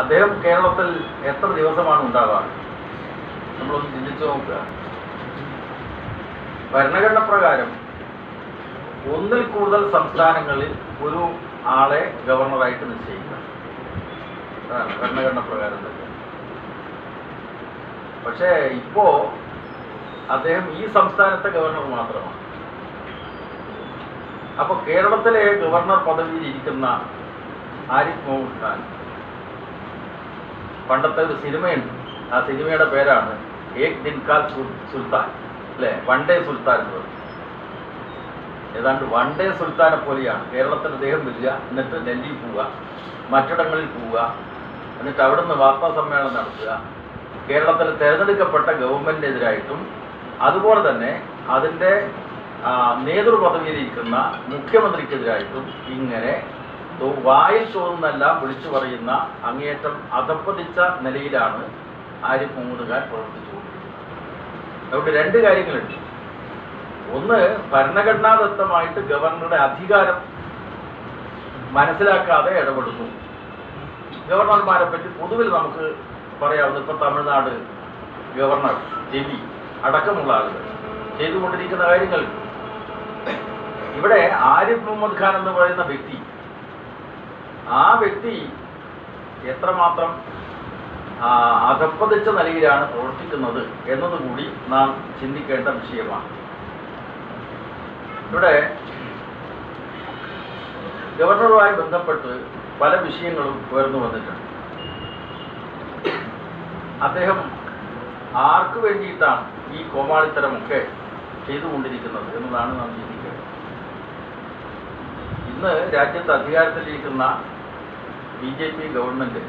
അദ്ദേഹം കേരളത്തിൽ എത്ര ദിവസമാണ് ഉണ്ടാവാറ്? നമ്മളൊന്ന് ചിന്തിച്ചു നോക്കുക. ഭരണഘടന പ്രകാരം ഒന്നിൽ കൂടുതൽ സംസ്ഥാനങ്ങളിൽ ഒരു ആളെ ഗവർണറായിട്ട് നിശ്ചയിക്കണം. അതാണ് ഭരണഘടന പ്രകാരം തന്നെ. പക്ഷേ ഇപ്പോ അദ്ദേഹം ഈ സംസ്ഥാനത്തെ ഗവർണർ മാത്രമാണ്. അപ്പോൾ കേരളത്തിലെ ഗവർണർ പദവിയിൽ ഇരിക്കുന്ന ആരിഫ് മുഹമ്മദ് ഖാൻ, പണ്ടത്തെ ഒരു സിനിമയുണ്ട്, ആ സിനിമയുടെ പേരാണ് ഏക് ദിൻ കാ സുൽത്താൻ, അല്ലേ? വൺ ഡേ സുൽത്താൻ എന്ന് പറയും. ഏതാണ്ട് വൺ ഡേ സുൽത്താനെ പോലെയാണ്. കേരളത്തിൽ അദ്ദേഹം വരിക, എന്നിട്ട് ഡൽഹി പോവുക, മറ്റിടങ്ങളിൽ പോവുക, എന്നിട്ട് അവിടെ നിന്ന് വാർത്താ സമ്മേളനം നടത്തുക. കേരളത്തിൽ തിരഞ്ഞെടുക്കപ്പെട്ട ഗവൺമെൻറ്റിനെതിരായിട്ടും അതുപോലെ തന്നെ അതിൻ്റെ നേതൃപദവിയിലിരിക്കുന്ന മുഖ്യമന്ത്രിക്കെതിരായിട്ടും ഇങ്ങനെ വായിൽ തോന്നുന്നെല്ലാം വിളിച്ചു പറയുന്ന അങ്ങേയറ്റം അധപ്പതിച്ച നിലയിലാണ് ആരിഫ് മുഹമ്മദ് ഖാൻ പ്രവർത്തിച്ചുകൊണ്ടിരിക്കുന്നത്. അതുകൊണ്ട് രണ്ട് കാര്യങ്ങളുണ്ട്. ഒന്ന്, ഭരണഘടനാദത്തമായിട്ട് ഗവർണറുടെ അധികാരം മനസ്സിലാക്കാതെ ഇടപെടുന്നു. ഗവർണർമാരെ പറ്റി പൊതുവിൽ നമുക്ക് പറയാവുന്ന ഇപ്പം തമിഴ്നാട് ഗവർണർ രവി അടക്കമുള്ള ആളുകൾ ചെയ്തുകൊണ്ടിരിക്കുന്ന കാര്യങ്ങൾ. ഇവിടെ ആരിഫ് മുഹമ്മദ് ഖാൻ എന്ന് പറയുന്ന വ്യക്തി, ആ വ്യക്തി എത്രമാത്രം അധപ്പതിച്ച നിലയിലാണ് പ്രവർത്തിക്കുന്നത് എന്നതുകൂടി നാം ചിന്തിക്കേണ്ട വിഷയമാണ്. ഇവിടെ ഗവർണറുമായി ബന്ധപ്പെട്ട് പല വിഷയങ്ങളും ഉയർന്നു വന്നിട്ടുണ്ട്. അദ്ദേഹം ആർക്കു വേണ്ടിയിട്ടാണ് ഈ കോമാളിത്തരമൊക്കെ ചെയ്തുകൊണ്ടിരിക്കുന്നത് എന്നതാണ് നാം ചിന്തിക്കേണ്ടത്. ഇന്ന് രാജ്യത്ത് അധികാരത്തിലിരിക്കുന്ന BJP ഗവൺമെൻറ്